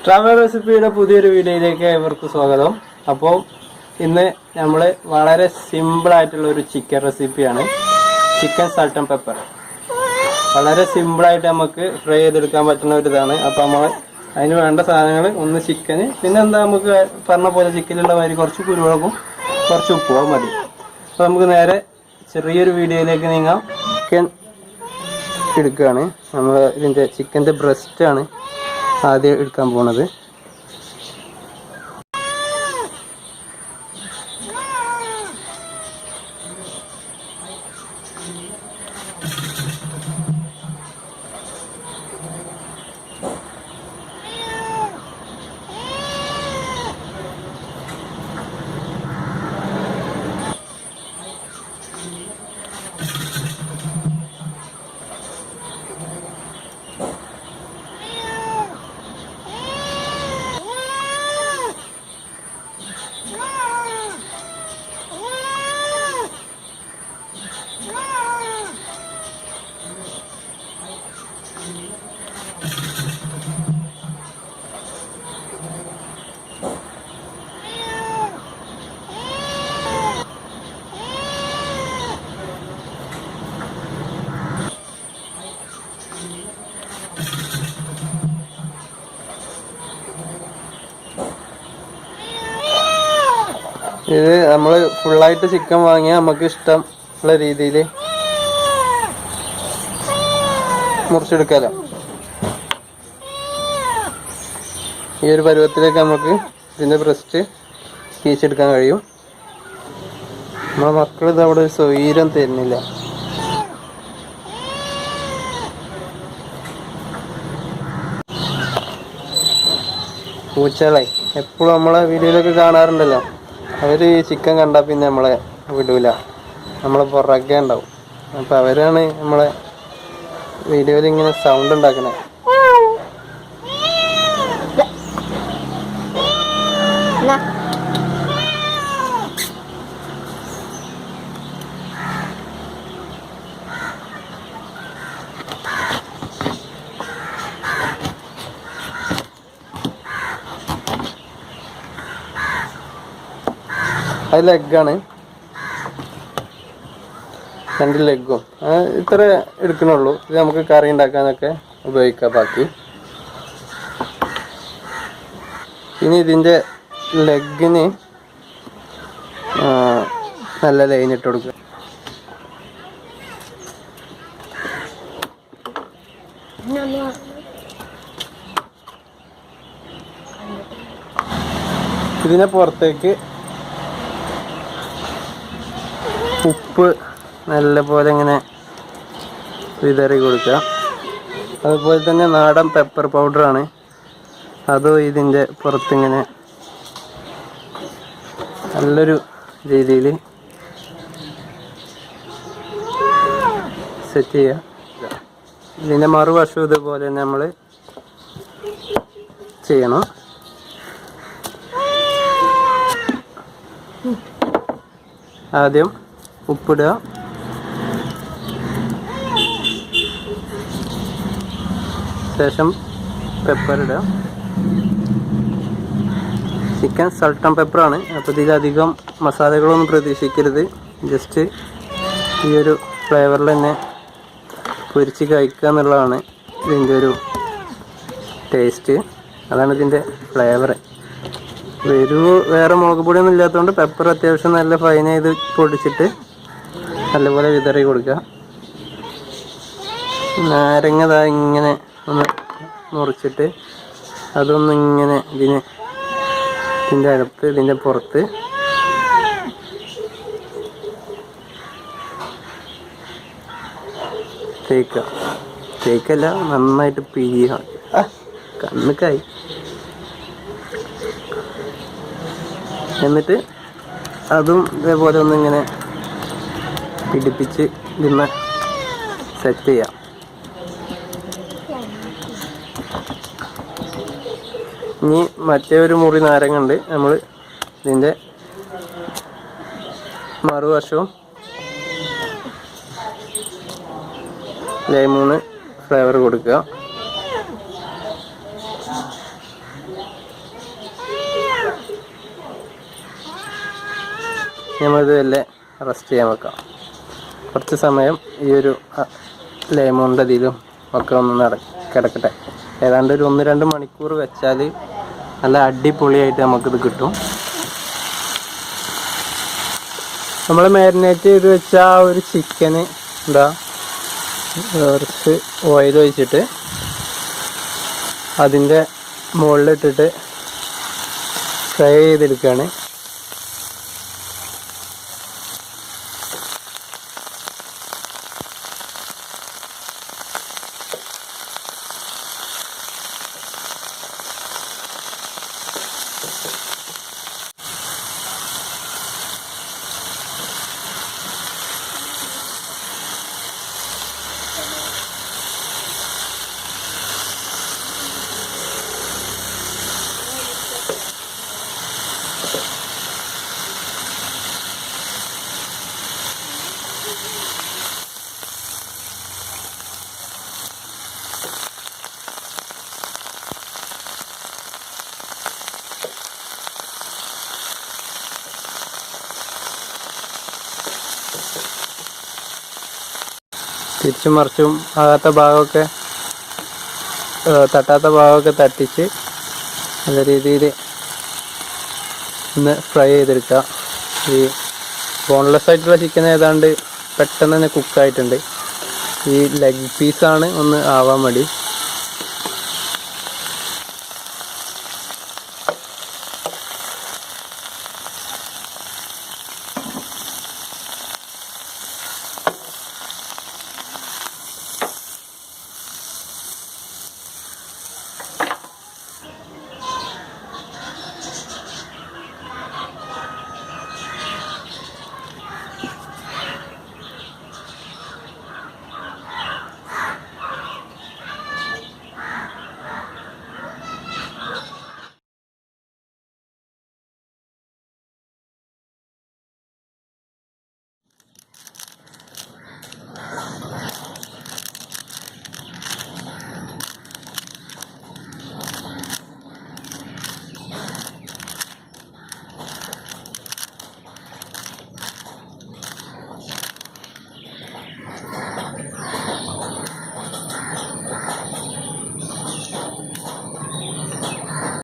Travel റെസിപ്പിയുടെ പുതിയൊരു വീഡിയോയിലേക്ക് ഏവർക്കും സ്വാഗതം. അപ്പോൾ ഇന്ന് നമ്മൾ വളരെ സിമ്പിൾ ആയിട്ടുള്ള ഒരു ചിക്കൻ റെസിപ്പിയാണ്. ചിക്കൻ സാൾട്ട് ആൻഡ് പെപ്പർ വളരെ സിമ്പിളായിട്ട് നമുക്ക് ഫ്രൈ ചെയ്തെടുക്കാൻ പറ്റുന്ന ഒരു ഇതാണ്. അപ്പോൾ നമ്മൾ അതിന് വേണ്ട സാധനങ്ങൾ ഒന്ന് ചിക്കന്, പിന്നെ എന്താ നമുക്ക് പറഞ്ഞ പോലെ ചിക്കനുള്ള മാതിരി കുറച്ച് കുരുമുളകും കുറച്ച് ഉപ്പും മതി. അപ്പോൾ നമുക്ക് നേരെ ചെറിയൊരു വീഡിയോയിലേക്ക് നീങ്ങാം. ചിക്കൻ എടുക്കുകയാണ്. നമ്മൾ ഇതിൻ്റെ ചിക്കൻ്റെ ബ്രസ്റ്റാണ് ആദ്യം എടുക്കാൻ പോണത്. ഇത് നമ്മൾ ഫുള്ളായിട്ട് ചിക്കൻ വാങ്ങിയാൽ നമുക്ക് ഇഷ്ടമുള്ള രീതിയിൽ മുറിച്ചെടുക്കാമല്ലോ. ഈ ഒരു പരുവത്തിലേക്ക് നമുക്ക് ഇതിൻ്റെ ബ്രസ്റ്റ് പീച്ചെടുക്കാൻ കഴിയും. നമ്മളെ മക്കളിത് അവിടെ ഒരു സ്വൈരം തരുന്നില്ല. പൂച്ചകളെ എപ്പോഴും നമ്മളെ വീഡിയോയിലൊക്കെ കാണാറുണ്ടല്ലോ, അവർ ചിക്കൻ കണ്ടാൽ പിന്നെ നമ്മളെ വിടൂല, നമ്മളെ പുറകെ ഉണ്ടാവും. അപ്പം അവരാണ് നമ്മളെ വീഡിയോയിൽ ഇങ്ങനെ സൗണ്ട് ഉണ്ടാക്കണേ. അത് ലെഗാണ്, 2 ലെഗും ഇത്ര എടുക്കണുള്ളൂ. ഇത് നമുക്ക് കറി ഉണ്ടാക്കാനൊക്കെ ഉപയോഗിക്കാം. ബാക്കി ഇനി ഇതിൻ്റെ ലെഗിന് നല്ല ലൈൻ ഇട്ട് കൊടുക്കുക. ഇതിനെ പുറത്തേക്ക് ഉപ്പ് നല്ലപോലെ ഇങ്ങനെ വിതറി കൊടുക്കുക. അതുപോലെ തന്നെ നാടൻ പെപ്പർ പൗഡറാണ്, അതും ഇതിൻ്റെ പുറത്തിങ്ങനെ നല്ലൊരു രീതിയിൽ സെറ്റ് ചെയ്യുക. ഇതിൻ്റെ മറുവശം ഇതുപോലെ നമ്മൾ ചെയ്യണം. ആദ്യം ഉപ്പിടുക, ശേഷം പെപ്പർ ഇടുക. ചിക്കൻ സാൾട്ട് ആൻഡ് പെപ്പറാണ്, അപ്പോൾ ഇതിലധികം മസാലകളൊന്നും പ്രതീക്ഷിക്കരുത്. ജസ്റ്റ് ഈ ഒരു ഫ്ലേവറിൽ തന്നെ പൊരിച്ച് കഴിക്കുക എന്നുള്ളതാണ് ഇതിൻ്റെ ഒരു ടേസ്റ്റ്. അതാണ് ഇതിൻ്റെ ഫ്ലേവർ. വേറെ മുളക് പൊടിയൊന്നും ഇല്ലാത്തതുകൊണ്ട് പെപ്പർ അത്യാവശ്യം നല്ല ഫൈൻ ചെയ്ത് പൊടിച്ചിട്ട് നല്ലപോലെ വിതറി കൊടുക്കുക. നാരങ്ങ ഇങ്ങനെ ഒന്ന് മുറിച്ചിട്ട് അതൊന്നും ഇങ്ങനെ ഇതിൻ്റെ അകത്ത് ഇതിൻ്റെ പുറത്ത് തേക്കല്ല, നന്നായിട്ട് പിഴിയുക. കണ്ണുക്കായി. എന്നിട്ട് അതും ഇതേപോലെ ഒന്നിങ്ങനെ പിടിപ്പിച്ച് ഇതിന്മേൽ സെറ്റ് ചെയ്യാം. ഇനി മറ്റേ ഒരു മുറി നാരങ്ങ ഉണ്ട്, നമ്മൾ ഇതിൻ്റെ മറുവശവും ലെമൺ ഫ്ലേവർ കൊടുക്കുക. നമ്മളിത് വല്ലേ റെസ്റ്റ് ചെയ്യാൻ വെക്കാം. കുറച്ച് സമയം ഈ ഒരു ലെമോണിൻ്റെ ഇതിലും ഒക്കെ ഒന്ന് കിടക്കട്ടെ. ഏതാണ്ട് ഒരു 1-2 മണിക്കൂർ വെച്ചാൽ നല്ല അടിപൊളിയായിട്ട് നമുക്കിത് കിട്ടും. നമ്മൾ മാരിനേറ്റ് ചെയ്ത് വെച്ച ആ ഒരു ചിക്കന് കുറച്ച് ഓയിൽ ഒഴിച്ചിട്ട് അതിൻ്റെ മുകളിലിട്ടിട്ട് ഫ്രൈ ചെയ്തെടുക്കുകയാണ്. തിരിച്ചും മറിച്ചും ആകാത്ത ഭാഗമൊക്കെ തട്ടാത്ത ഭാഗമൊക്കെ തട്ടിച്ച് നല്ല രീതിയിൽ ഒന്ന് ഫ്രൈ ചെയ്തെടുക്കുക. ഈ ബോൺലെസ് ആയിട്ടുള്ള ചിക്കൻ ഏതാണ്ട് പെട്ടെന്ന് തന്നെ കുക്കായിട്ടുണ്ട്. ഈ ലെഗ് പീസാണ് ഒന്ന് ആവാൻ മതി.